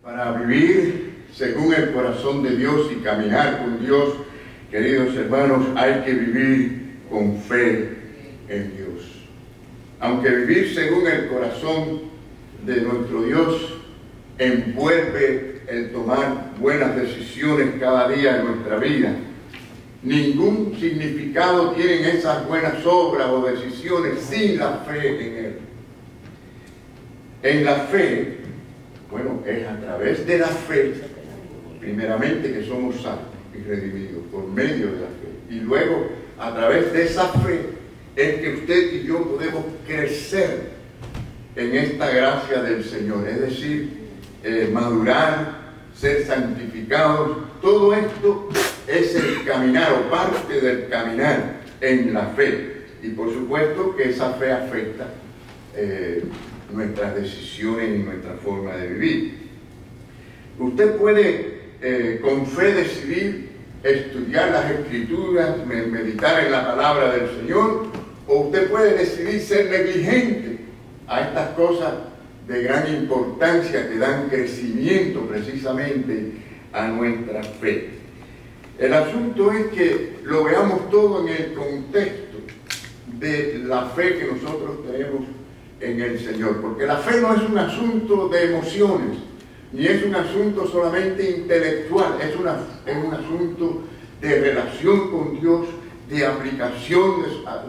Para vivir según el corazón de Dios y caminar con Dios, queridos hermanos, hay que vivir con fe en Dios. Aunque vivir según el corazón de nuestro Dios envuelve el tomar buenas decisiones cada día en nuestra vida, ningún significado tienen esas buenas obras o decisiones sin la fe en Él. En la fe, bueno, es a través de la fe, primeramente, que somos salvos y redimidos por medio de la fe. Y luego, a través de esa fe, es que usted y yo podemos crecer en esta gracia del Señor. Es decir, madurar, ser santificados. Todo esto es el caminar o parte del caminar en la fe. Y por supuesto que esa fe afecta nuestras decisiones y nuestra forma de vivir. Usted puede con fe decidir estudiar las Escrituras, meditar en la palabra del Señor, o usted puede decidir ser negligente a estas cosas de gran importancia que dan crecimiento precisamente a nuestra fe. El asunto es que lo veamos todo en el contexto de la fe que nosotros tenemos en el Señor, porque la fe no es un asunto de emociones, ni es un asunto solamente intelectual, es un asunto de relación con Dios, de aplicación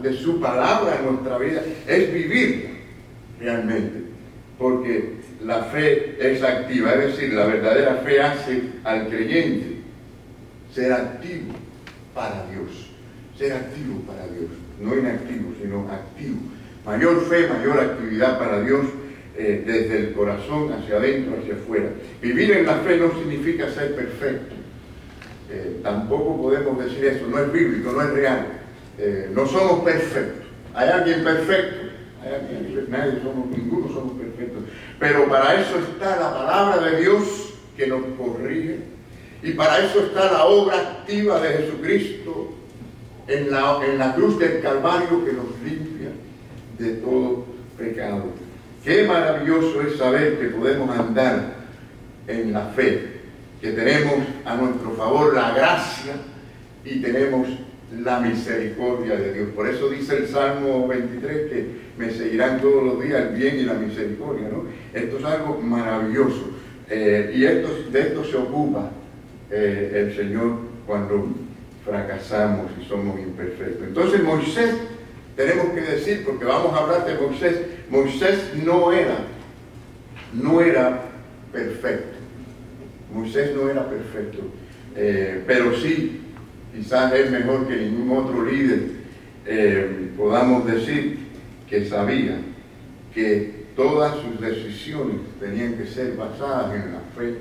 de su palabra en nuestra vida, es vivirla realmente, porque la fe es activa, es decir, la verdadera fe hace al creyente ser activo para Dios, no inactivo, sino activo. Mayor fe, mayor actividad para Dios, desde el corazón hacia adentro, hacia afuera. Vivir en la fe no significa ser perfecto. Tampoco podemos decir eso, no es bíblico, no es real. No somos perfectos. ¿Hay alguien perfecto? Ninguno somos perfectos. Pero para eso está la palabra de Dios que nos corrige. Y para eso está la obra activa de Jesucristo en la cruz del Calvario, que nos limpia de todo pecado. Qué maravilloso es saber que podemos andar en la fe, que tenemos a nuestro favor la gracia y tenemos la misericordia de Dios. Por eso dice el Salmo 23 que me seguirán todos los días el bien y la misericordia, ¿no? Esto es algo maravilloso. Y de esto se ocupa el Señor cuando fracasamos y somos imperfectos. Entonces Moisés, tenemos que decir, porque vamos a hablar de Moisés, Moisés no era perfecto. Moisés no era perfecto, pero sí, quizás es mejor que ningún otro líder, podamos decir que sabía que todas sus decisiones tenían que ser basadas en la fe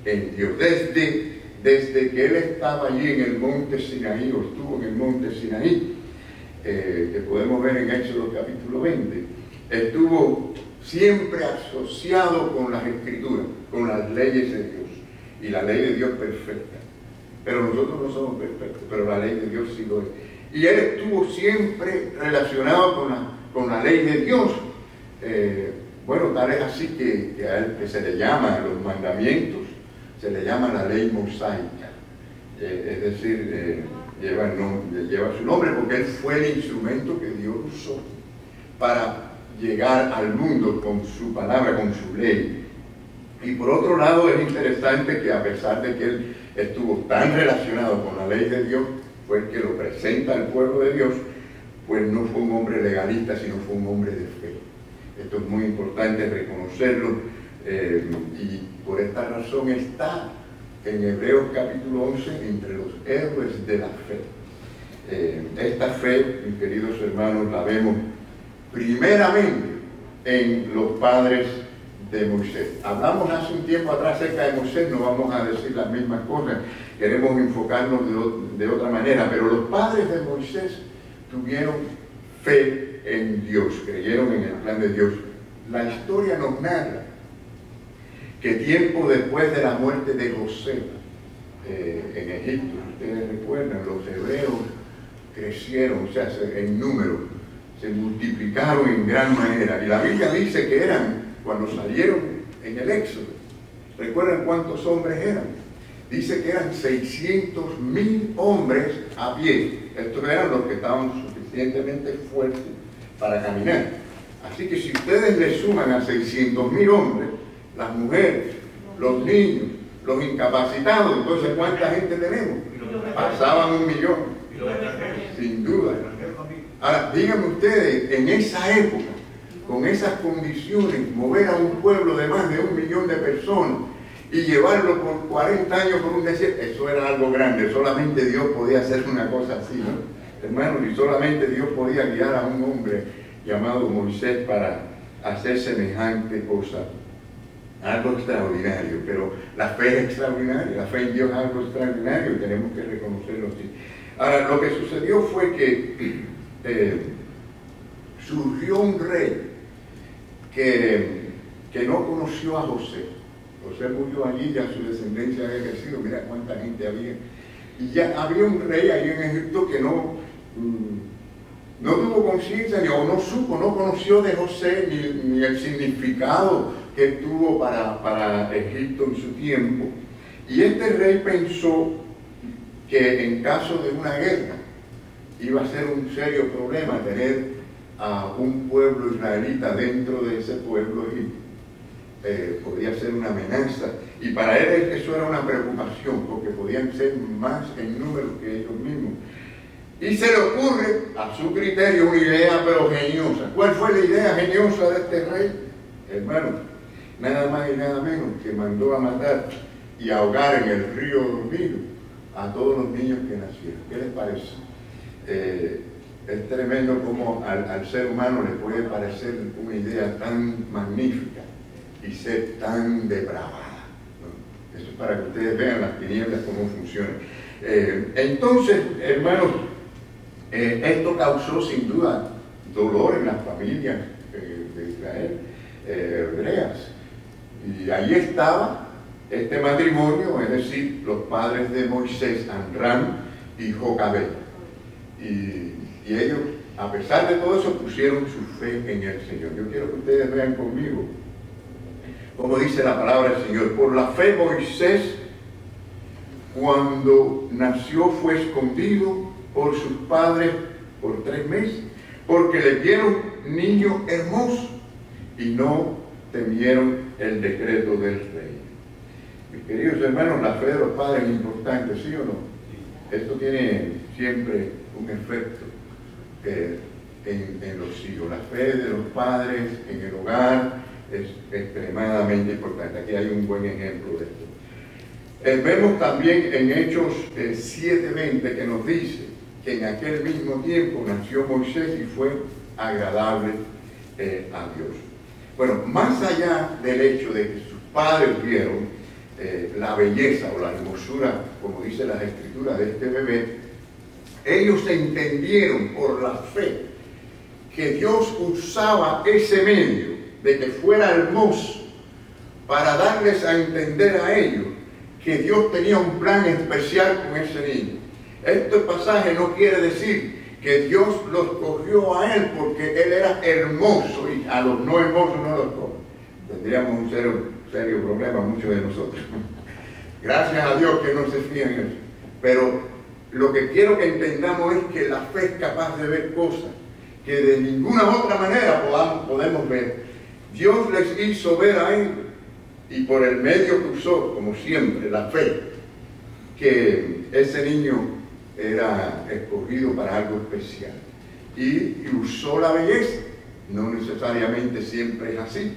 en Dios. Desde que él estaba allí en el monte Sinaí, o estuvo en el monte Sinaí, que podemos ver en Éxodo capítulo 20, estuvo siempre asociado con las Escrituras, con las leyes de Dios, y la ley de Dios perfecta. Pero nosotros no somos perfectos, pero la ley de Dios sí lo es. Y él estuvo siempre relacionado con la ley de Dios. Bueno, tal es así que a él que se le llama los mandamientos, se le llama la ley mosaica. Es decir, lleva su nombre porque él fue el instrumento que Dios usó para llegar al mundo con su palabra, con su ley. Y por otro lado es interesante que a pesar de que él estuvo tan relacionado con la ley de Dios, fue el que lo presenta al pueblo de Dios, pues no fue un hombre legalista, sino fue un hombre de fe. Esto es muy importante reconocerlo, y por esta razón está en Hebreos capítulo 11 entre los héroes de la fe. Esta fe, mis queridos hermanos, la vemos primeramente en los padres de Moisés. Hablamos hace un tiempo atrás acerca de Moisés, no vamos a decir las mismas cosas, queremos enfocarnos de otra manera, pero los padres de Moisés tuvieron fe en Dios, creyeron en el plan de Dios. La historia nos narra que tiempo después de la muerte de José en Egipto, ustedes recuerdan, los hebreos crecieron, o sea, en número, se multiplicaron en gran manera, y la Biblia dice que eran, cuando salieron en el Éxodo, ¿Recuerdan cuántos hombres eran? Dice que eran 600.000 hombres a pie. Estos eran los que estaban suficientemente fuertes para caminar. Así que si ustedes le suman a 600.000 hombres, las mujeres, los niños, los incapacitados, entonces ¿cuánta gente tenemos? Pasaban 1 millón, sin duda. Ahora, díganme ustedes, en esa época, con esas condiciones, mover a un pueblo de más de 1 millón de personas y llevarlo por 40 años por un desierto, eso era algo grande. Solamente Dios podía hacer una cosa así, ¿no? Hermanos, y solamente Dios podía guiar a un hombre llamado Moisés para hacer semejante cosa. Algo extraordinario, pero la fe es extraordinaria, la fe en Dios es algo extraordinario y tenemos que reconocerlo así. Ahora, lo que sucedió fue que surgió un rey que no conoció a José. José murió allí, ya su descendencia había crecido, mira cuánta gente había. Y ya había un rey ahí en Egipto que no tuvo conciencia, o no supo, no conoció de José ni el significado que tuvo para Egipto en su tiempo. Y este rey pensó que en caso de una guerra iba a ser un serio problema tener a un pueblo israelita dentro de ese pueblo y podía ser una amenaza. Y para él eso era una preocupación, porque podían ser más en número que ellos mismos. Y se le ocurre, a su criterio, una idea pero geniosa. ¿Cuál fue la idea geniosa de este rey? Hermano, nada más y nada menos que mandó a matar y ahogar en el río dormido a todos los niños que nacieron. ¿Qué les parece? Es tremendo como al ser humano le puede parecer una idea tan magnífica y ser tan depravada, ¿no? Eso es para que ustedes vean las tinieblas cómo funcionan. Entonces, hermanos, esto causó sin duda dolor en las familias de Israel, hebreas. Y ahí estaba este matrimonio, es decir, los padres de Moisés, Amram y Jocabed. Y ellos, a pesar de todo eso, pusieron su fe en el Señor. Yo quiero que ustedes vean conmigo como dice la palabra del Señor. Por la fe Moisés, cuando nació, fue escondido por sus padres por 3 meses, porque le dieron niño hermoso y no temieron el decreto del rey. Mis queridos hermanos, la fe de los padres es importante, ¿sí o no? Esto tiene siempre un efecto en los hijos. La fe de los padres en el hogar es extremadamente importante. Aquí hay un buen ejemplo de esto. Vemos también en Hechos 7:20 que nos dice que en aquel mismo tiempo nació Moisés y fue agradable a Dios. Bueno, más allá del hecho de que sus padres vieron la belleza o la hermosura, como dice las escrituras, de este bebé, ellos entendieron por la fe que Dios usaba ese medio de que fuera hermoso para darles a entender a ellos que Dios tenía un plan especial con ese niño. Este pasaje no quiere decir que Dios los cogió a él porque él era hermoso y a los no hermosos no los coge. Tendríamos un serio problema muchos de nosotros. Gracias a Dios que no se fían en eso. Pero lo que quiero que entendamos es que la fe es capaz de ver cosas que de ninguna otra manera podemos ver. Dios les hizo ver a ellos, y por el medio que usó, como siempre, la fe, que ese niño era escogido para algo especial. Y usó la belleza. No necesariamente siempre es así.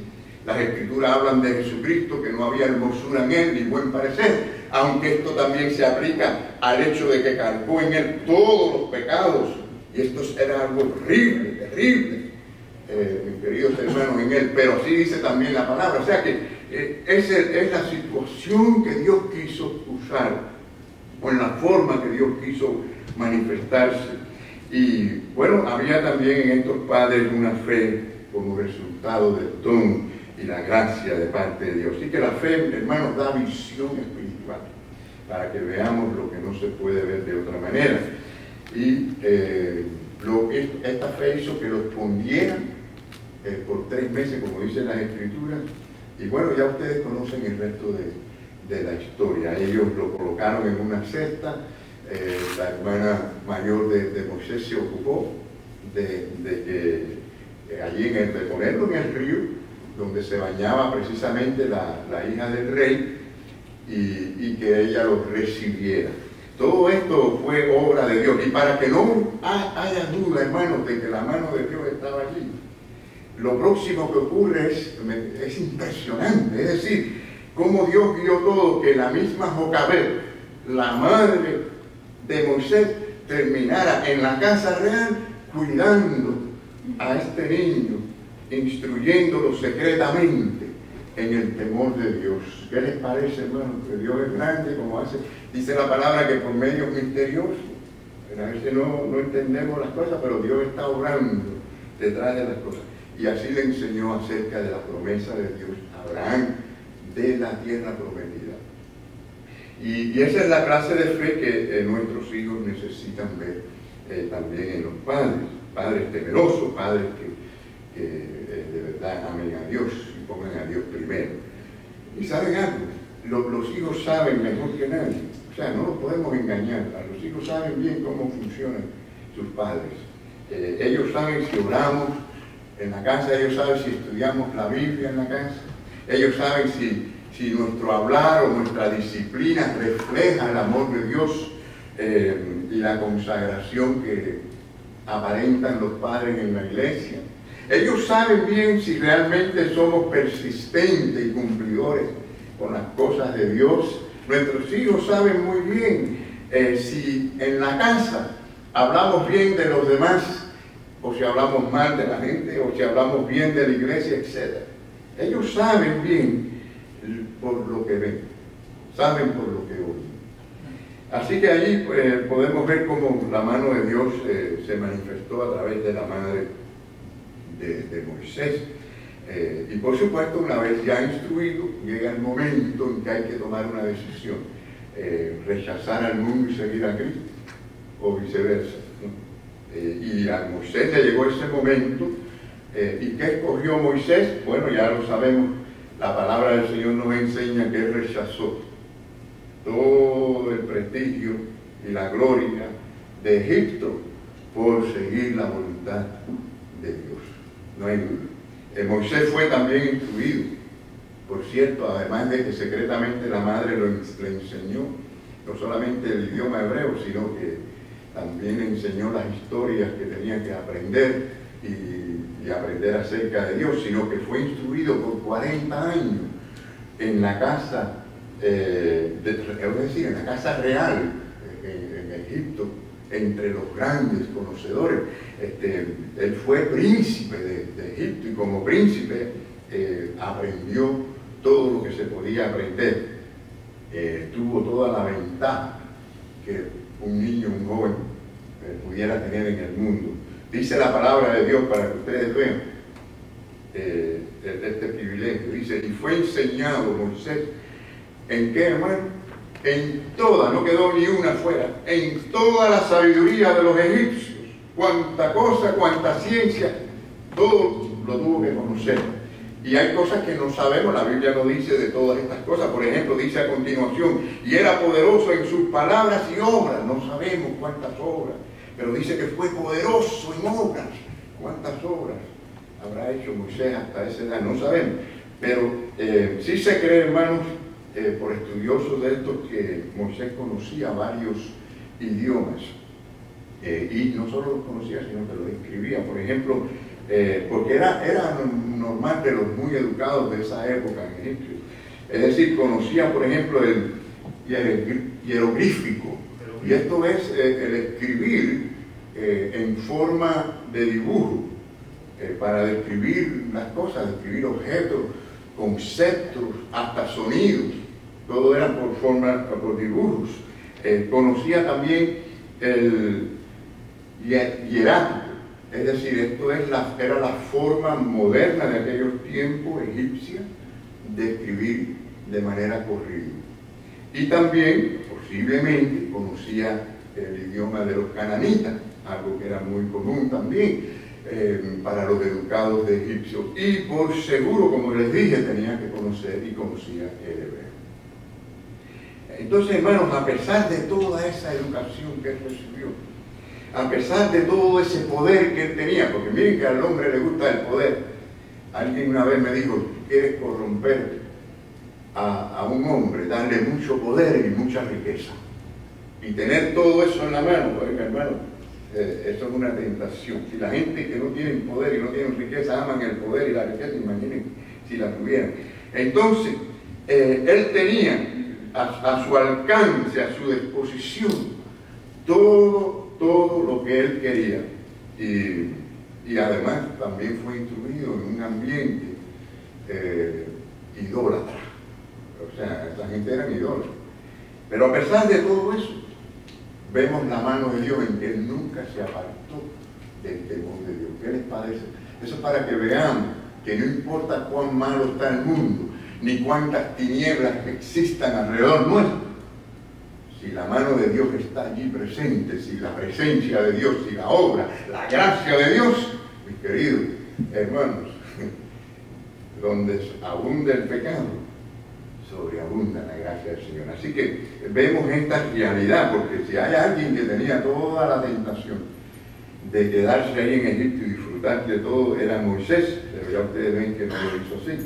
Las escrituras hablan de Jesucristo, que no había hermosura en él ni buen parecer, aunque esto también se aplica al hecho de que cargó en él todos los pecados, y esto era algo horrible, terrible, mis queridos hermanos, en él, pero así dice también la palabra. O sea que es la situación que Dios quiso usar, o en la forma que Dios quiso manifestarse. Y bueno, había también en estos padres una fe como resultado del don y la gracia de parte de Dios. Así que la fe, hermanos, da visión espiritual para que veamos lo que no se puede ver de otra manera. Y esta fe hizo que los escondieran por 3 meses, como dicen las escrituras, Y bueno, ya ustedes conocen el resto de la historia. Ellos lo colocaron en una cesta. La hermana mayor de Moisés se ocupó de allí de ponerlo en el río, donde se bañaba precisamente la hija del rey, y que ella lo recibiera. Todo esto fue obra de Dios. Y para que no haya duda, hermanos, de que la mano de Dios estaba allí, lo próximo que ocurre es impresionante. Es decir, cómo Dios guió todo, que la misma Jocabed, la madre de Moisés, terminara en la casa real cuidando a este niño, instruyéndolo secretamente en el temor de Dios. ¿Qué les parece, hermano? Que Dios es grande, como dice la palabra, que por medios misteriosos. A veces no entendemos las cosas, pero Dios está obrando detrás de las cosas. Y así le enseñó acerca de la promesa de Dios a Abraham, de la tierra prometida. Y esa es la clase de fe que nuestros hijos necesitan ver también en los padres temerosos, padres que de verdad amen a Dios y pongan a Dios primero. Y saben algo, los hijos saben mejor que nadie, o sea, no los podemos engañar. A los hijos saben bien cómo funcionan sus padres. Ellos saben si oramos en la casa, ellos saben si estudiamos la Biblia en la casa, ellos saben si nuestro hablar o nuestra disciplina refleja el amor de Dios y la consagración que aparentan los padres en la iglesia. Ellos saben bien si realmente somos persistentes y cumplidores con las cosas de Dios. Nuestros hijos saben muy bien si en la casa hablamos bien de los demás, o si hablamos mal de la gente, o si hablamos bien de la iglesia, etc. Ellos saben bien por lo que ven, saben por lo que oyen. Así que allí podemos ver cómo la mano de Dios se manifestó a través de la madre de Moisés. Y por supuesto, una vez ya instruido, llega el momento en que hay que tomar una decisión: rechazar al mundo y seguir a Cristo, o viceversa, ¿no? Y a Moisés le llegó ese momento. ¿Y qué escogió Moisés? Bueno, ya lo sabemos. La palabra del Señor nos enseña que él rechazó todo el prestigio y la gloria de Egipto por seguir la voluntad de Dios. No hay duda. Moisés fue también instruido, por cierto, además de que secretamente la madre le enseñó no solamente el idioma hebreo, sino que también le enseñó las historias que tenía que aprender y aprender acerca de Dios, sino que fue instruido por 40 años en la casa, es decir, en la casa real en Egipto, entre los grandes conocedores. Él fue príncipe de Egipto, y como príncipe aprendió todo lo que se podía aprender. Tuvo toda la ventaja que un niño, un joven pudiera tener en el mundo. Dice la palabra de Dios, para que ustedes vean este privilegio. Dice: y fue enseñado Moisés, ¿en qué, hermano? En toda, no quedó ni una fuera, en toda la sabiduría de los egipcios. Cuánta cosa, cuánta ciencia, todo lo tuvo que conocer. Y hay cosas que no sabemos, la Biblia no dice de todas estas cosas. Por ejemplo, dice a continuación: y era poderoso en sus palabras y obras. No sabemos cuántas obras, pero dice que fue poderoso en obras. ¿Cuántas obras habrá hecho Moisés hasta esa edad? No sabemos. Pero sí se cree, hermanos, por estudiosos de esto, que Moisés conocía varios idiomas. Y no solo los conocía, sino que los escribía. Por ejemplo, porque era normal de los muy educados de esa época en Egipto. Es decir, conocía, por ejemplo, el hieroglífico. Y esto es el escribir en forma de dibujo, para describir las cosas, describir objetos, conceptos, hasta sonidos. Todo era por dibujos. Conocía también el hierático. Es decir, esto era la forma moderna de aquellos tiempos egipcia de escribir de manera corrida. Y también, posiblemente, conocía el idioma de los cananitas, algo que era muy común también. para los educados de egipcios. Y por seguro, como les dije, tenía que conocer y conocía el hebreo. Entonces, hermanos, a pesar de toda esa educación que él recibió, a pesar de todo ese poder que él tenía, porque miren que al hombre le gusta el poder. Alguien una vez me dijo, tú quieres corromper a un hombre, darle mucho poder y mucha riqueza, y tener todo eso en la mano. Oiga, hermano, eso es una tentación. Si la gente que no tiene poder y no tiene riqueza aman el poder y la riqueza, imaginen si la tuvieran. Entonces, él tenía a su alcance, a su disposición, todo lo que él quería. Y además también fue instruido en un ambiente idólatra. O sea, esa gente era idólatra. Pero a pesar de todo eso, vemos la mano de Dios en que él nunca se apartó del temor de Dios. ¿Qué les parece? Eso es para que veamos que no importa cuán malo está el mundo, ni cuántas tinieblas existan alrededor nuestro, si la mano de Dios está allí presente, si la presencia de Dios, si la obra, la gracia de Dios, mis queridos hermanos, donde abunda el pecado, sobreabunda la gracia del Señor. Así que vemos esta realidad, porque si hay alguien que tenía toda la tentación de quedarse ahí en Egipto y disfrutar de todo, era Moisés, pero ya ustedes ven que no lo hizo así,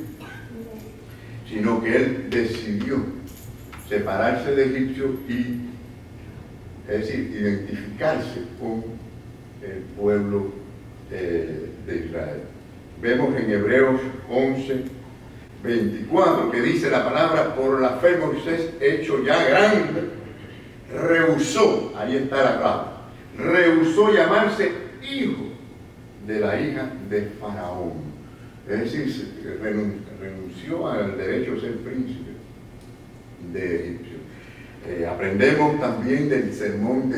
sino que él decidió separarse de Egipcio y, es decir, identificarse con el pueblo de Israel. Vemos en Hebreos 11:24 que dice la palabra: por la fe Moisés, hecho ya grande, rehusó, ahí está la clave, rehusó llamarse hijo de la hija de Faraón. Es decir, renunció al derecho de ser príncipe de Egipcio. Aprendemos también del sermón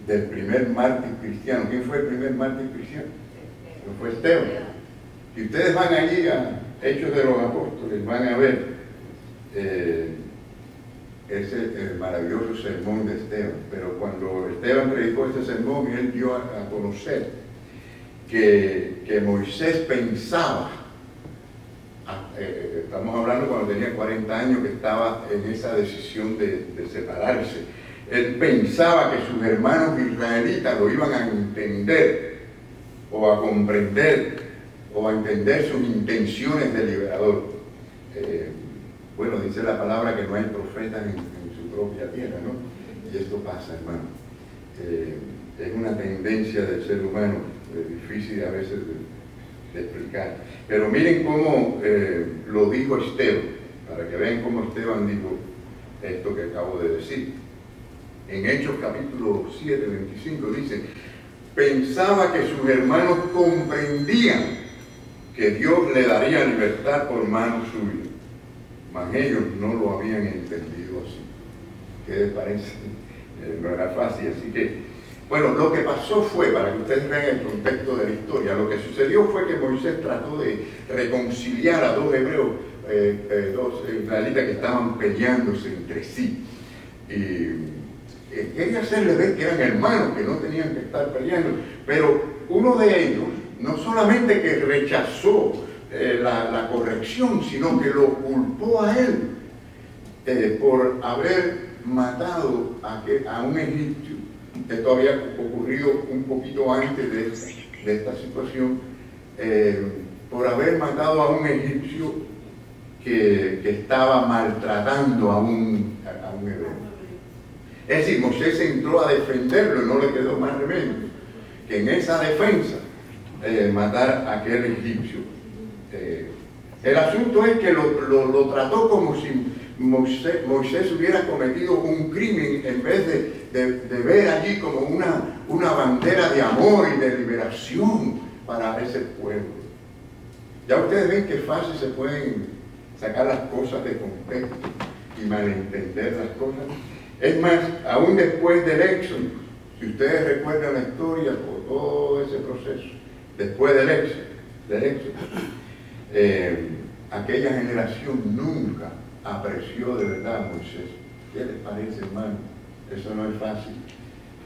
del primer mártir cristiano. ¿Quién fue el primer mártir cristiano? Fue Esteban. Si ustedes van allí a Hechos de los Apóstoles, van a ver ese maravilloso sermón de Esteban. Pero cuando Esteban predicó este sermón, él dio a conocer que Moisés pensaba, estamos hablando cuando tenía 40 años, que estaba en esa decisión de separarse. Él pensaba que sus hermanos israelitas lo iban a entender o a comprender o a entender sus intenciones de liberador. Bueno, dice la palabra que no hay profetas en su propia tierra, ¿no? Y esto pasa, hermano. Es una tendencia del ser humano, difícil a veces de explicar. Pero miren cómo lo dijo Esteban, para que vean cómo Esteban dijo esto que acabo de decir. En Hechos capítulo 7, 25 dice: pensaba que sus hermanos comprendían que Dios le daría libertad por mano suya, mas ellos no lo habían entendido así. ¿Qué les parece? No era fácil, así que, bueno, lo que pasó fue, para que ustedes vean el contexto de la historia, lo que sucedió fue que Moisés trató de reconciliar a dos hebreos, dos israelitas que estaban peleándose entre sí. Y quería hacerles ver que eran hermanos, que no tenían que estar peleando, pero uno de ellos no solamente que rechazó la corrección, sino que lo culpó a él por haber matado a un egipcio. Esto había ocurrido un poquito antes de esta situación, por haber matado a un egipcio que estaba maltratando a un hebreo. Es decir, Moisés entró a defenderlo y no le quedó más remedio que en esa defensa matar a aquel egipcio. El asunto es que lo trató como si Moisés hubiera cometido un crimen, en vez de ver allí como una bandera de amor y de liberación para ese pueblo. Ya ustedes ven que fácil se pueden sacar las cosas de contexto y malentender las cosas. Es más, aún después del Éxodo, si ustedes recuerdan la historia por todo ese proceso, después del Éxodo, aquella generación nunca apreció de verdad a Moisés. ¿Qué les parece, hermano? Eso no es fácil.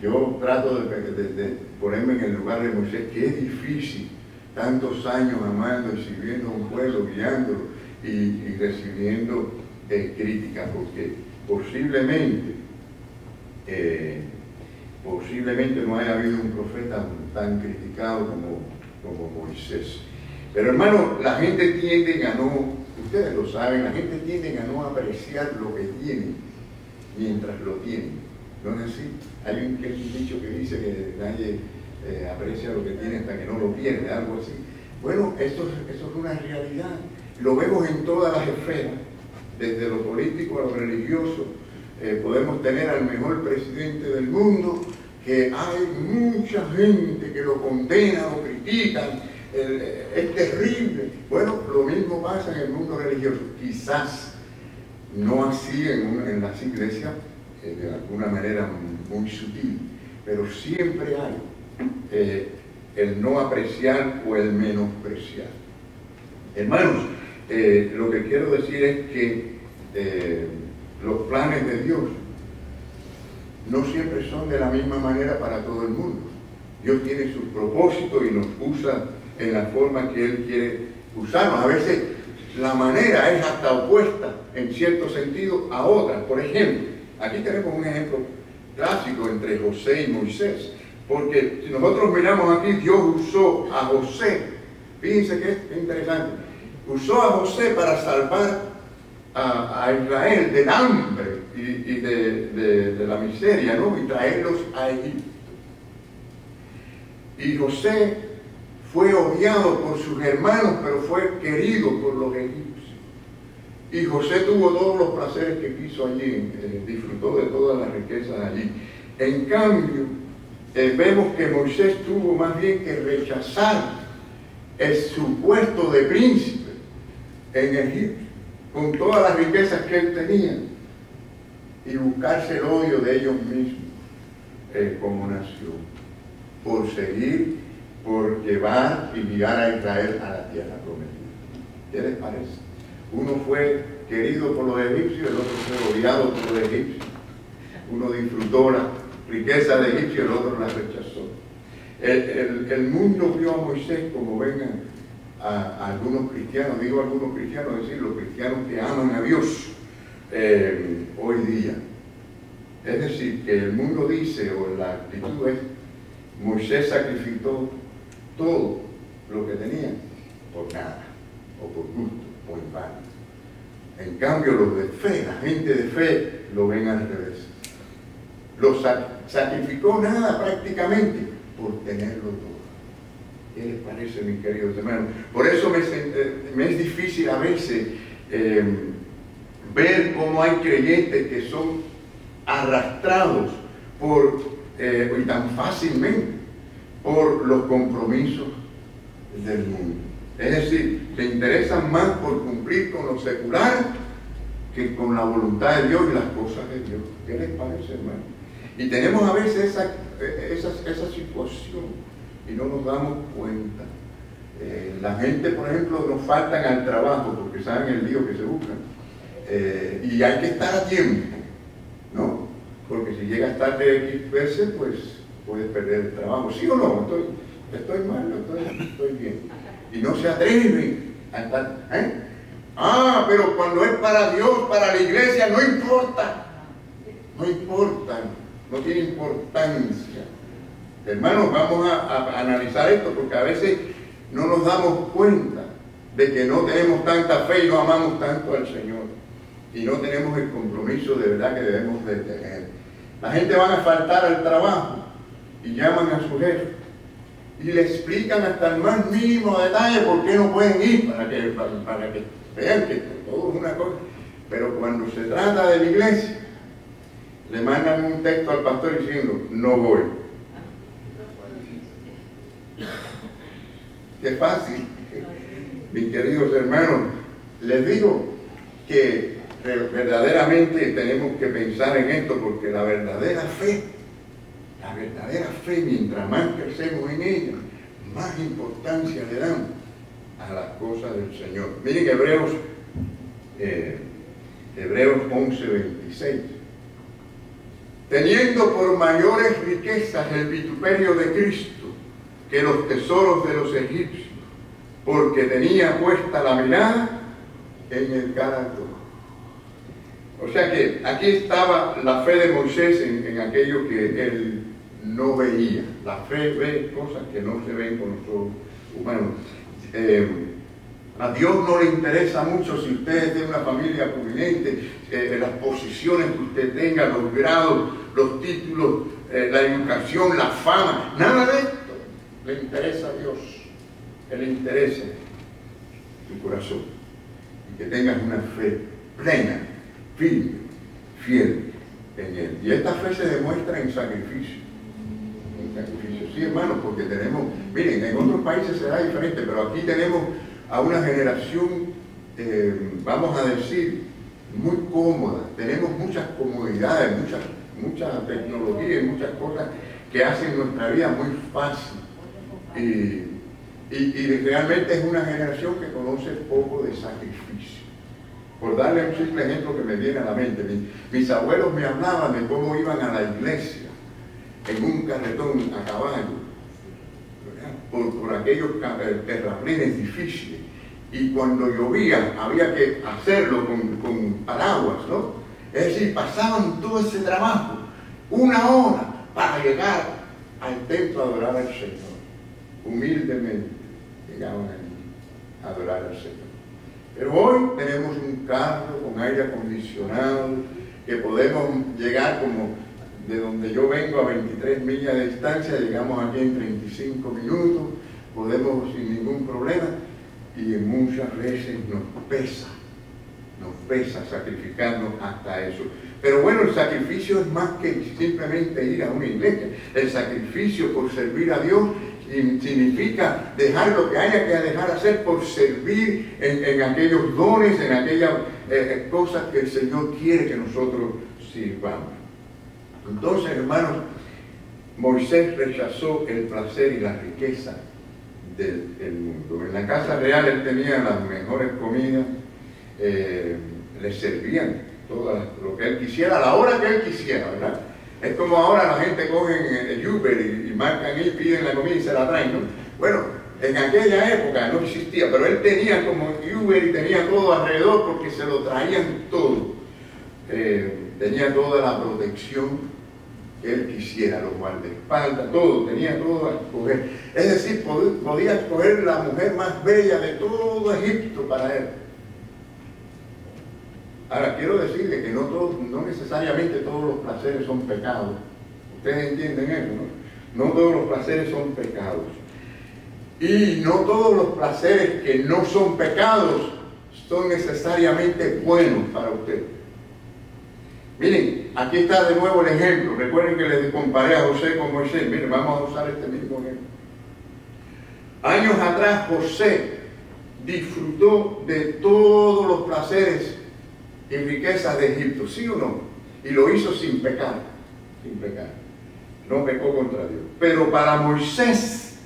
Yo trato de ponerme en el lugar de Moisés, que es difícil, tantos años amando y sirviendo a un pueblo, guiándolo y recibiendo críticas, porque posiblemente no haya habido un profeta tan criticado como Moisés. Pero hermano, la gente tiende a no, ustedes lo saben, la gente tiende a no apreciar lo que tiene mientras lo tiene. ¿No es así? Hay un dicho que dice que nadie aprecia lo que tiene hasta que no lo pierde, algo así. Bueno, eso es una realidad. Lo vemos en todas las esferas, desde lo político a lo religioso. Podemos tener al mejor presidente del mundo, que hay mucha gente que lo condena o critica, es terrible. Bueno, lo mismo pasa en el mundo religioso. Quizás no así en las iglesias, de alguna manera muy sutil, pero siempre hay el no apreciar o el menospreciar. Hermanos, lo que quiero decir es que los planes de Dios no siempre son de la misma manera para todo el mundo. Dios tiene sus propósitos y nos usa en la forma que Él quiere usarnos. A veces la manera es hasta opuesta, en cierto sentido, a otra. Por ejemplo, aquí tenemos un ejemplo clásico entre José y Moisés, porque si nosotros miramos aquí, Dios usó a José, fíjense que es interesante, usó a José para salvar a Israel del hambre y de la miseria, ¿no? Y traerlos a Egipto. Y José fue odiado por sus hermanos, pero fue querido por los egipcios. Y José tuvo todos los placeres que quiso allí, disfrutó de todas las riquezas allí. En cambio, vemos que Moisés tuvo más bien que rechazar su puesto de príncipe en Egipto, con todas las riquezas que él tenía, y buscarse el odio de ellos mismos como nación, por seguir, por llevar y guiar a Israel a la tierra prometida. ¿Qué les parece? Uno fue querido por los egipcios, el otro fue odiado por los egipcios. Uno disfrutó la riqueza de Egipcio, el otro la rechazó. El mundo vio a Moisés como ven a algunos cristianos, digo algunos cristianos, es decir, los cristianos que aman a Dios hoy día. Es decir, que el mundo dice, o la actitud es, Moisés sacrificó todo lo que tenía por nada, o por gusto, o en vano. En cambio, los de fe, la gente de fe, lo ven al revés. Lo sacrificó nada prácticamente por tenerlo todo. ¿Qué les parece, mis queridos hermanos? Por eso me es difícil a veces ver cómo hay creyentes que son arrastrados y tan fácilmente por los compromisos del mundo. Es decir, se interesan más por cumplir con lo secular que con la voluntad de Dios y las cosas de Dios. ¿Qué les parece, hermano? Y tenemos a veces esa situación y no nos damos cuenta. La gente, por ejemplo, nos faltan al trabajo porque saben el lío que se buscan. Y hay que estar a tiempo, ¿no? Porque si llegas tarde X veces, pues puedes perder el trabajo. ¿Sí o no? Estoy mal, estoy bien. Y no se atreven a estar, pero cuando es para Dios, para la iglesia, no importa. No tiene importancia. Hermanos, vamos a analizar esto porque a veces no nos damos cuenta de que no tenemos tanta fe y no amamos tanto al Señor. Y no tenemos el compromiso de verdad que debemos de tener. La gente va a faltar al trabajo y llaman a su jefe y le explican hasta el más mínimo detalle por qué no pueden ir para que vean que todo es una cosa. Pero cuando se trata de la iglesia, le mandan un texto al pastor diciendo, no voy. Qué fácil. Mis queridos hermanos, les digo que verdaderamente tenemos que pensar en esto porque la verdadera fe, mientras más crecemos en ella, más importancia le damos a las cosas del Señor. Miren Hebreos 11:26. teniendo por mayores riquezas el vituperio de Cristo que los tesoros de los egipcios, porque tenía puesta la mirada en el galardón. O sea que aquí estaba la fe de Moisés en aquello que él no veía. La fe ve cosas que no se ven con los ojos humanos. A Dios no le interesa mucho si usted es de una familia prominente, las posiciones que usted tenga, los grados, los títulos, la educación, la fama, nada de esto le interesa a Dios. Que le interesa tu corazón y que tengas una fe plena, firme, fiel en Él. Y esta fe se demuestra en sacrificio. En sacrificio, sí, hermanos, porque tenemos, miren, en otros países será diferente, pero aquí tenemos a una generación, vamos a decir, muy cómoda. Tenemos muchas comodidades, mucha tecnología y muchas cosas que hacen nuestra vida muy fácil. Y realmente es una generación que conoce poco de sacrificio. Por darle un simple ejemplo que me viene a la mente, mis abuelos me hablaban de cómo iban a la iglesia en un carretón a caballo, por aquellos terraplenes difíciles, y cuando llovía había que hacerlo con paraguas, ¿no? Es decir, pasaban todo ese trabajo, 1 hora, para llegar al templo a adorar al Señor. Humildemente llegaban allí a adorar al Señor. Pero hoy tenemos un carro con aire acondicionado, que podemos llegar como de donde yo vengo a 23 millas de distancia, llegamos aquí en 35 minutos, podemos sin ningún problema, y muchas veces nos pesa sacrificarnos hasta eso. Pero bueno, el sacrificio es más que simplemente ir a una iglesia. El sacrificio por servir a Dios significa dejar lo que haya que dejar hacer por servir en aquellos dones, en aquellas cosas que el Señor quiere que nosotros sirvamos. Entonces, hermanos, Moisés rechazó el placer y la riqueza del mundo. En la casa real él tenía las mejores comidas, le servían todo lo que él quisiera, a la hora que él quisiera, ¿verdad? Es como ahora la gente coge el Uber y marcan y piden la comida y se la traen, ¿no? Bueno, en aquella época no existía, pero él tenía como Uber y tenía todo alrededor porque se lo traían todo. Tenía toda la protección que él quisiera, los guardaespaldas, todo, tenía todo a escoger. Es decir, podía escoger la mujer más bella de todo Egipto para él. Ahora, quiero decirle que no necesariamente todos los placeres son pecados. Ustedes entienden eso, ¿no? No todos los placeres son pecados. Y no todos los placeres que no son pecados son necesariamente buenos para usted. Miren, aquí está de nuevo el ejemplo. Recuerden que les comparé a José con Moisés. Miren, vamos a usar este mismo ejemplo. Años atrás José disfrutó de todos los placeres y riquezas de Egipto, ¿sí o no? Y lo hizo sin pecar, no pecó contra Dios. Pero para Moisés,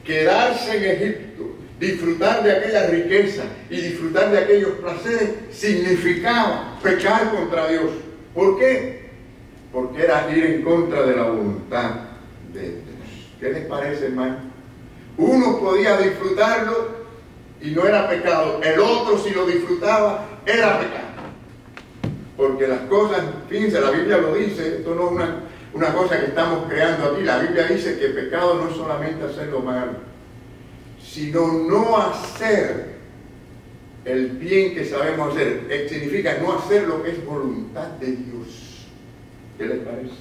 quedarse en Egipto, disfrutar de aquella riqueza y disfrutar de aquellos placeres, significaba pecar contra Dios. ¿Por qué? Porque era ir en contra de la voluntad de Dios. ¿Qué les parece, hermano? Uno podía disfrutarlo y no era pecado, el otro si lo disfrutaba era pecado. Porque las cosas, fíjense, la Biblia lo dice, esto no es una cosa que estamos creando aquí. La Biblia dice que pecado no es solamente hacer lo malo, sino no hacer el bien que sabemos hacer. Significa no hacer lo que es voluntad de Dios. ¿Qué les parece?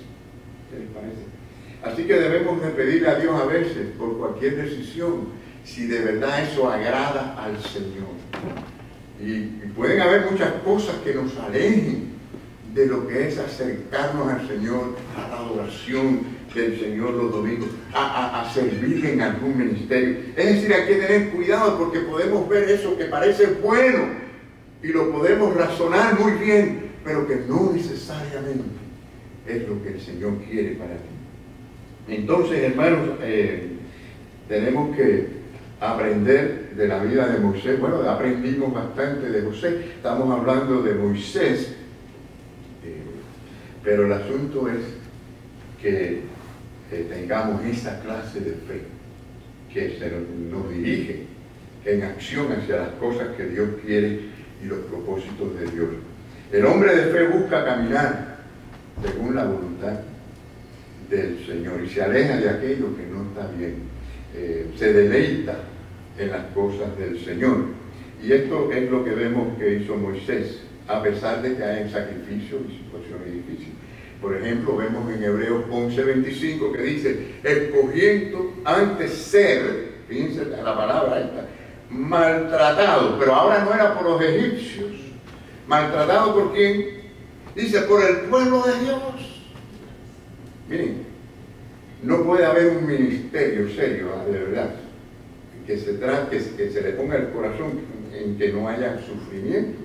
¿Qué les parece? Así que debemos de pedirle a Dios a veces por cualquier decisión, si de verdad eso agrada al Señor. Y pueden haber muchas cosas que nos alejen de lo que es acercarnos al Señor, a la adoración del Señor los domingos, a servir en algún ministerio. Es decir, hay que tener cuidado porque podemos ver eso que parece bueno y lo podemos razonar muy bien, pero que no necesariamente es lo que el Señor quiere para ti. Entonces, hermanos, tenemos que aprender de la vida de Moisés. Bueno, aprendimos bastante de José. Estamos hablando de Moisés. Pero el asunto es que tengamos esa clase de fe que nos dirige en acción hacia las cosas que Dios quiere y los propósitos de Dios. El hombre de fe busca caminar según la voluntad del Señor y se aleja de aquello que no está bien. Se deleita en las cosas del Señor. Y esto es lo que vemos que hizo Moisés, a pesar de que hay sacrificios y situaciones difíciles. Por ejemplo, vemos en Hebreos 11:25 que dice, escogiendo antes ser, fíjense la palabra esta, maltratado, pero ahora no era por los egipcios. ¿Maltratado por quién? Dice, por el pueblo de Dios. Miren, no puede haber un ministerio serio, de verdad, que se le ponga el corazón en que no haya sufrimiento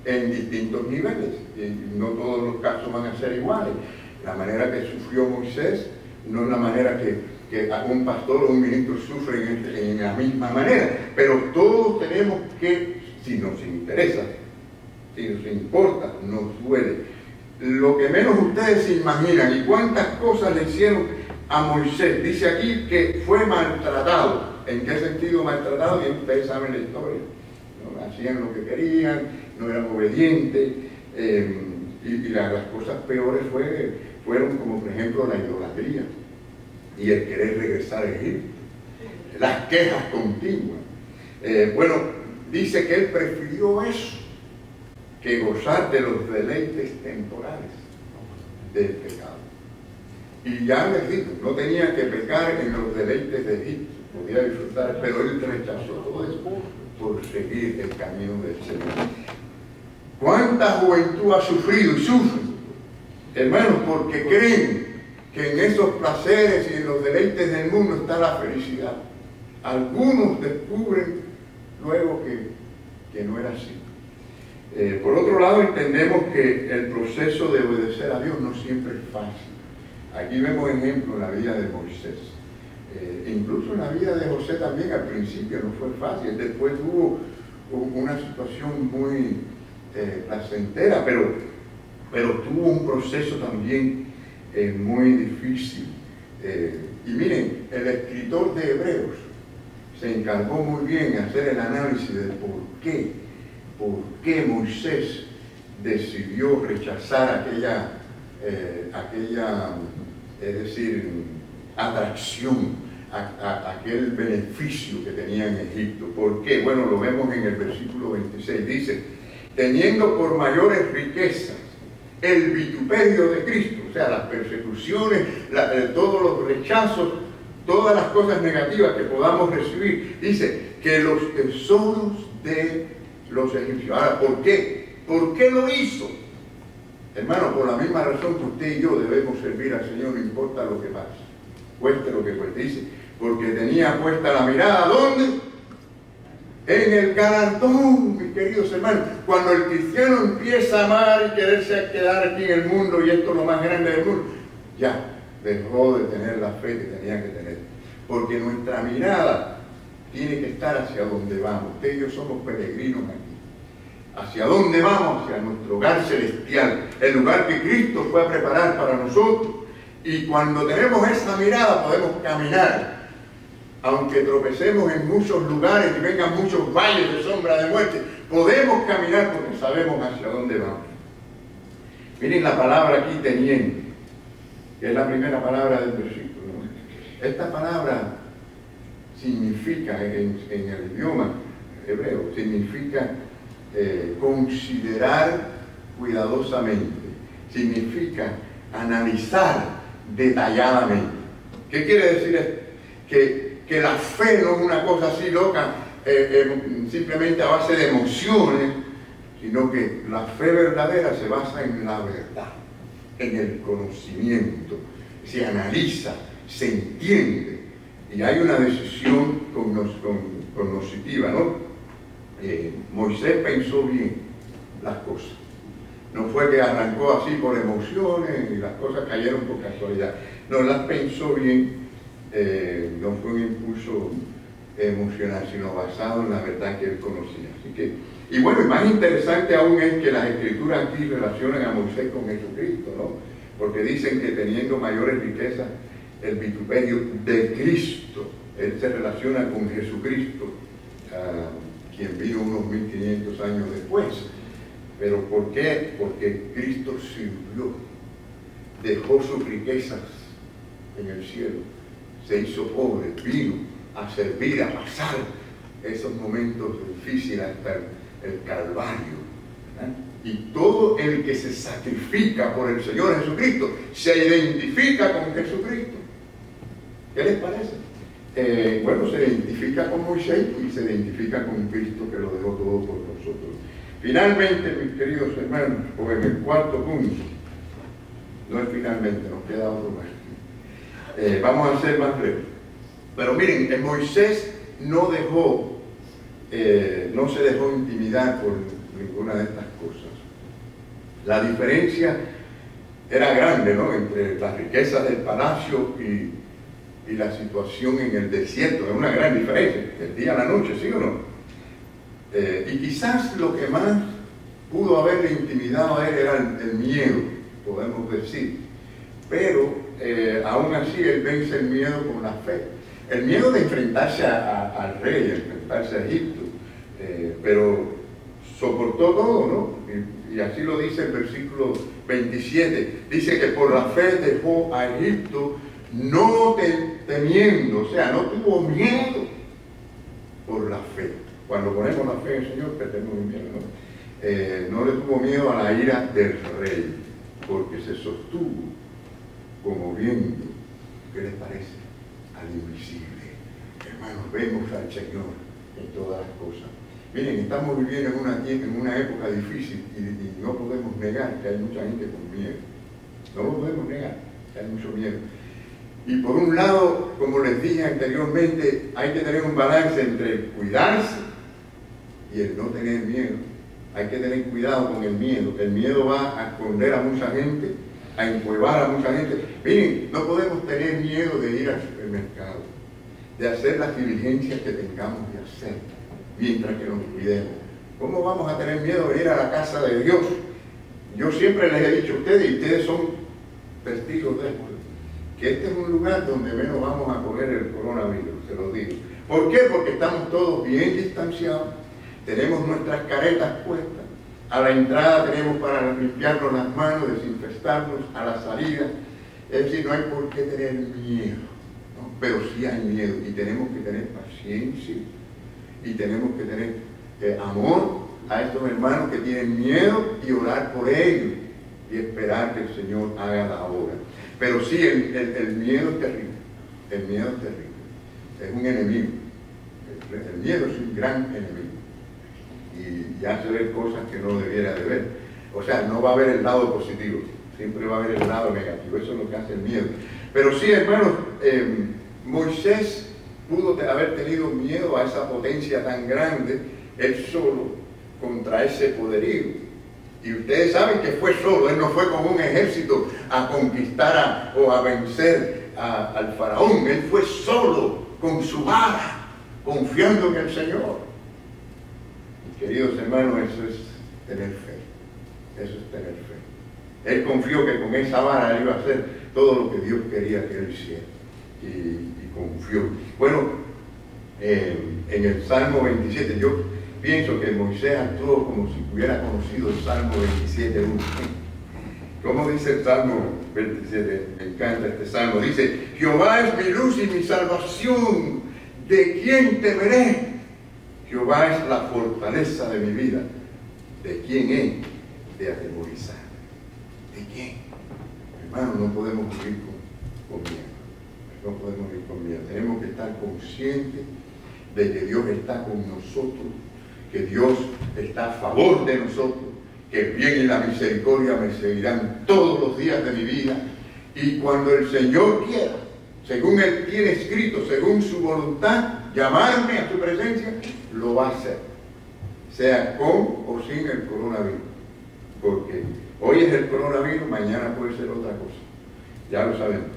en distintos niveles. Y no todos los casos van a ser iguales. La manera que sufrió Moisés no es la manera que un pastor o un ministro sufre en la misma manera. Pero todos tenemos que, si nos interesa, si nos importa, nos duele. Lo que menos ustedes se imaginan y cuántas cosas le hicieron a Moisés. Dice aquí que fue maltratado. ¿En qué sentido maltratado? Y ustedes saben la historia. ¿No? Hacían lo que querían, no eran obedientes, y las cosas peores fueron como por ejemplo la idolatría y el querer regresar a Egipto, las quejas continuas. Bueno, dice que él prefirió eso que gozar de los deleites temporales del pecado. Y ya les digo, no tenía que pecar en los deleites de Egipto, podía disfrutar, pero él rechazó todo eso por seguir el camino del Señor. ¿Cuánta juventud ha sufrido y sufre, hermanos, porque creen que en esos placeres y en los deleites del mundo está la felicidad? Algunos descubren luego que no era así. Por otro lado, entendemos que el proceso de obedecer a Dios no siempre es fácil. Aquí vemos ejemplos en la vida de Moisés. Incluso en la vida de José también al principio no fue fácil. Después tuvo una situación muy placentera, pero tuvo un proceso también muy difícil. Y miren, el escritor de Hebreos se encargó muy bien de hacer el análisis de por qué Moisés decidió rechazar aquella atracción, aquel beneficio que tenía en Egipto. ¿Por qué? Bueno, lo vemos en el versículo 26. Dice, teniendo por mayores riquezas el vituperio de Cristo, o sea, las persecuciones, todos los rechazos, todas las cosas negativas que podamos recibir. Dice que los tesoros de los egipcios. Ahora, ¿por qué? ¿Por qué lo hizo? Hermano, por la misma razón que usted y yo debemos servir al Señor, no importa lo que pase, cueste lo que cueste. Dice, porque tenía puesta la mirada, ¿dónde? En el galardón, mis queridos hermanos. Cuando el cristiano empieza a amar y quererse quedar aquí en el mundo, y esto es lo más grande del mundo, ya dejó de tener la fe que tenía que tener. Porque nuestra mirada tiene que estar hacia donde vamos. Usted y yo somos peregrinos aquí. ¿Hacia dónde vamos? Hacia nuestro hogar celestial, el lugar que Cristo fue a preparar para nosotros. Y cuando tenemos esa mirada podemos caminar. Aunque tropecemos en muchos lugares y vengan muchos valles de sombra de muerte, podemos caminar porque sabemos hacia dónde vamos. Miren la palabra aquí, teniendo, que es la primera palabra del versículo, ¿no? Esta palabra significa, en el idioma hebreo, significa considerar cuidadosamente, significa analizar detalladamente. ¿Qué quiere decir esto? Que la fe no es una cosa así loca, simplemente a base de emociones, sino que la fe verdadera se basa en la verdad, en el conocimiento, se analiza, se entiende, y hay una decisión cognoscitiva, ¿no? Moisés pensó bien las cosas. No fue que arrancó así por emociones y las cosas cayeron por casualidad. No, las pensó bien. No fue un impulso emocional, sino basado en la verdad que él conocía. Así que Y bueno, y más interesante aún es que las escrituras aquí relacionan a Moisés con Jesucristo, ¿no? Porque dicen que teniendo mayores riquezas, el vituperio de Cristo, él se relaciona con Jesucristo, quien vino unos 1500 años después. ¿Pero por qué? Porque Cristo sirvió, dejó sus riquezas en el cielo, se hizo pobre, vino a servir, a pasar esos momentos difíciles hasta el Calvario, ¿verdad? Y todo el que se sacrifica por el Señor Jesucristo se identifica con Jesucristo. ¿Qué les parece? Bueno, se identifica con Moisés y se identifica con Cristo, que lo dejó todo por nosotros. Finalmente, mis queridos hermanos, o en el cuarto punto, no es finalmente, nos queda otro más. Vamos a ser más breves. Pero miren, Moisés no se dejó intimidar por ninguna de estas cosas. La diferencia era grande, ¿no?, entre las riquezas del palacio y la situación en el desierto. Es una gran diferencia, del día a la noche, ¿sí o no? Y quizás lo que más pudo haberle intimidado a él era el miedo, podemos decir. Pero aún así él vence el miedo con la fe. El miedo de enfrentarse al rey, enfrentarse a Egipto, pero soportó todo, ¿no? Y así lo dice el versículo 27. Dice que por la fe dejó a Egipto no temiendo, o sea, no tuvo miedo por la fe. Cuando ponemos la fe en el Señor, perdemos el miedo, ¿no? No le tuvo miedo a la ira del rey, porque se sostuvo como viendo, ¿qué les parece?, al invisible. Hermanos, vemos al Señor en todas las cosas. Miren, estamos viviendo en una época difícil y no podemos negar que hay mucha gente con miedo. No lo podemos negar, que hay mucho miedo. Y por un lado, como les dije anteriormente, hay que tener un balance entre cuidarse y el no tener miedo. Hay que tener cuidado con el miedo. El miedo va a esconder a mucha gente, a encuevar a mucha gente. Miren, no podemos tener miedo de ir al supermercado, de hacer las diligencias que tengamos que hacer mientras que nos cuidemos. ¿Cómo vamos a tener miedo de ir a la casa de Dios? Yo siempre les he dicho a ustedes, y ustedes son testigos de esto, que este es un lugar donde menos vamos a coger el coronavirus, se lo digo. ¿Por qué? Porque estamos todos bien distanciados, tenemos nuestras caretas puestas, a la entrada tenemos para limpiarnos las manos, desinfectarnos, a la salida. Es decir, no hay por qué tener miedo, ¿no? Pero sí hay miedo y tenemos que tener paciencia y tenemos que tener amor a estos hermanos que tienen miedo y orar por ellos y esperar que el Señor haga la obra. Pero sí, el miedo es terrible, el miedo es terrible, es un enemigo, el miedo es un gran enemigo y hace ver cosas que no debiera de ver. O sea, no va a haber el lado positivo, siempre va a haber el lado negativo, eso es lo que hace el miedo. Pero sí, hermanos, Moisés pudo haber tenido miedo a esa potencia tan grande, él solo, contra ese poderío. Y ustedes saben que fue solo, él no fue con un ejército a conquistar o a vencer al faraón, él fue solo, con su vara, confiando en el Señor. Y queridos hermanos, eso es tener fe, eso es tener fe. Él confió que con esa vara él iba a hacer todo lo que Dios quería que él hiciera, y confió. Bueno, en el Salmo 27, yo pienso que Moisés actuó como si hubiera conocido el Salmo 27.1. ¿Cómo dice el Salmo 27? Me encanta este Salmo. Dice: Jehová es mi luz y mi salvación, ¿de quién temeré? Jehová es la fortaleza de mi vida, ¿de quién he de atemorizar? ¿De quién? Hermano, no podemos vivir con miedo. No podemos vivir con miedo. Tenemos que estar conscientes de que Dios está con nosotros, que Dios está a favor de nosotros, que el bien y la misericordia me seguirán todos los días de mi vida, y cuando el Señor quiera, según Él tiene escrito, según su voluntad, llamarme a su presencia, lo va a hacer, sea con o sin el coronavirus, porque hoy es el coronavirus, mañana puede ser otra cosa, ya lo sabemos.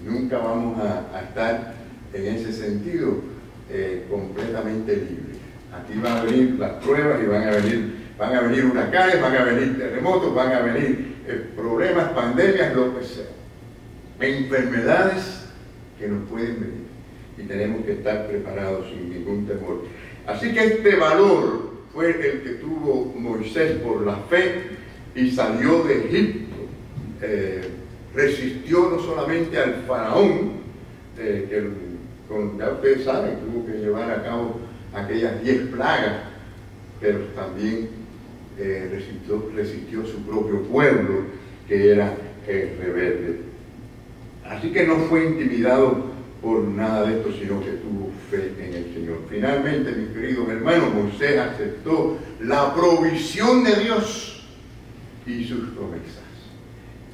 Nunca vamos a estar en ese sentido completamente libres. Aquí van a venir las pruebas y van a venir huracanes, van a venir terremotos, van a venir problemas, pandemias, lo que sea. Enfermedades que nos pueden venir. Y tenemos que estar preparados sin ningún temor. Así que este valor fue el que tuvo Moisés por la fe y salió de Egipto. Resistió no solamente al faraón, ya ustedes saben, tuvo que llevar a cabo aquellas 10 plagas, pero también resistió su propio pueblo, que era rebelde. Así que no fue intimidado por nada de esto, sino que tuvo fe en el Señor. Finalmente, mis queridos hermanos, Moisés aceptó la provisión de Dios y sus promesas.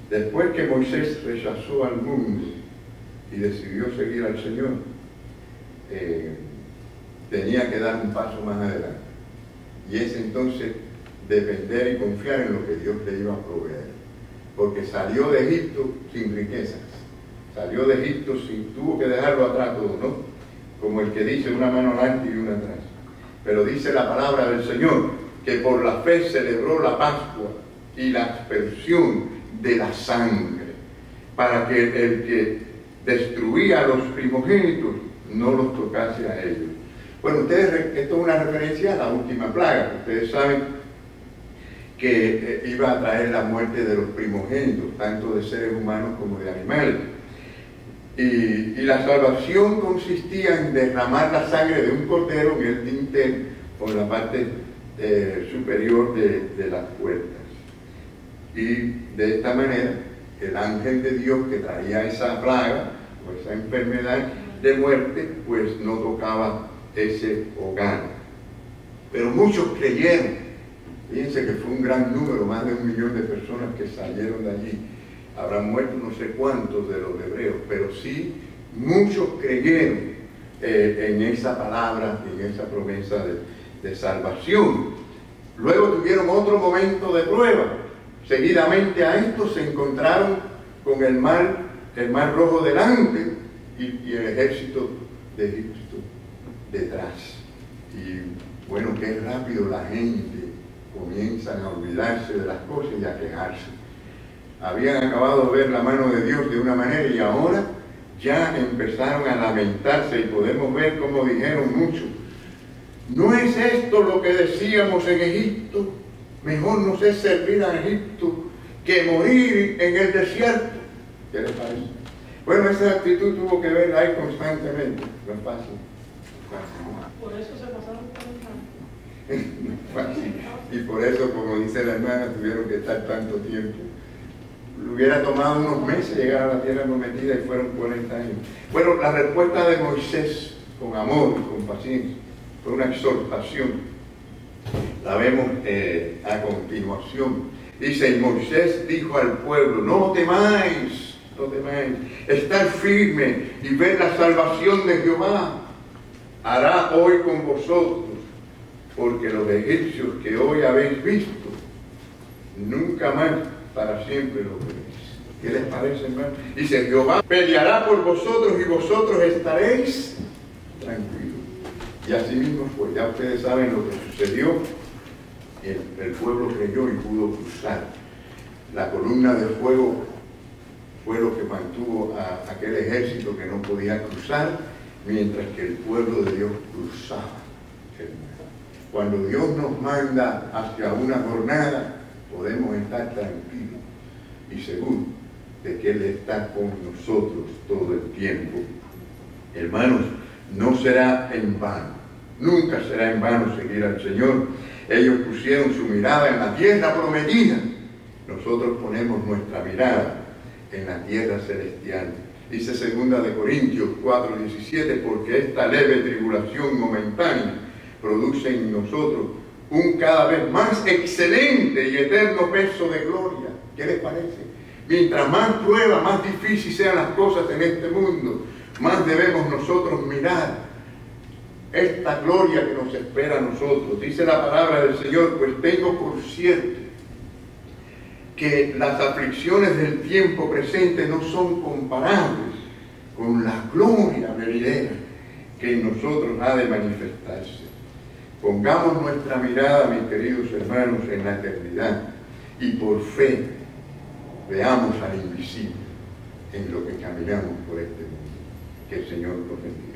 Después que Moisés rechazó al mundo y decidió seguir al Señor, tenía que dar un paso más adelante. Y es entonces depender y confiar en lo que Dios le iba a proveer. Porque salió de Egipto sin riquezas. Salió de Egipto tuvo que dejarlo atrás todo, ¿no? Como el que dice una mano adelante y una atrás. Pero dice la palabra del Señor que por la fe celebró la Pascua y la aspersión de la sangre, para que el que destruía a los primogénitos no los tocase a ellos. Bueno, esto es una referencia a la última plaga. Ustedes saben que iba a traer la muerte de los primogénitos, tanto de seres humanos como de animales. Y la salvación consistía en derramar la sangre de un cordero en el dintel o en la parte superior de las puertas. Y de esta manera, el ángel de Dios que traía esa plaga o esa enfermedad de muerte, pues no tocaba ese hogar. Pero muchos creyeron. Fíjense que fue un gran número, más de 1 millón de personas que salieron de allí. Habrán muerto no sé cuántos de los hebreos, pero sí muchos creyeron en esa palabra, en esa promesa de salvación. Luego tuvieron otro momento de prueba. Seguidamente a esto se encontraron con el mar Rojo delante y el ejército de Egipto detrás. Y bueno, qué rápido la gente comienza a olvidarse de las cosas y a quejarse. Habían acabado de ver la mano de Dios de una manera y ahora ya empezaron a lamentarse y podemos ver cómo dijeron muchos: ¿no es esto lo que decíamos en Egipto? Mejor nos es servir a Egipto que morir en el desierto. ¿Qué les parece? Bueno, esa actitud tuvo que verla ahí constantemente. No es fácil. Por eso se pasaron 40 años. No es fácil. Y por eso, como dice la hermana, tuvieron que estar tanto tiempo. Le hubiera tomado unos meses llegar a la tierra prometida y fueron 40 años. Bueno, la respuesta de Moisés, con amor y con paciencia, fue una exhortación. La vemos a continuación. Dice: y Moisés dijo al pueblo: no temáis, no temáis, estad firme y ved la salvación de Jehová. Hará hoy con vosotros, porque los egipcios que hoy habéis visto, nunca más para siempre los veréis. ¿Qué les parece, hermano? Dice: Jehová peleará por vosotros y vosotros estaréis tranquilos. Y así mismo fue. Ya ustedes saben lo que sucedió. El pueblo creyó y pudo cruzar. La columna de fuego fue lo que mantuvo a aquel ejército que no podía cruzar, mientras que el pueblo de Dios cruzaba. Cuando Dios nos manda hacia una jornada, podemos estar tranquilos y seguros de que Él está con nosotros todo el tiempo. Hermanos, no será en vano. Nunca será en vano seguir al Señor. Ellos pusieron su mirada en la tierra prometida. Nosotros ponemos nuestra mirada en la tierra celestial. Dice 2 de Corintios 4:17, porque esta leve tribulación momentánea produce en nosotros un cada vez más excelente y eterno peso de gloria. ¿Qué les parece? Mientras más prueba, más difícil sean las cosas en este mundo, más debemos nosotros mirar esta gloria que nos espera a nosotros. Dice la palabra del Señor: pues tengo por cierto que las aflicciones del tiempo presente no son comparables con la gloria venidera que en nosotros ha de manifestarse. Pongamos nuestra mirada, mis queridos hermanos, en la eternidad y por fe veamos al invisible en lo que caminamos por este mundo. Que el Señor nos bendiga.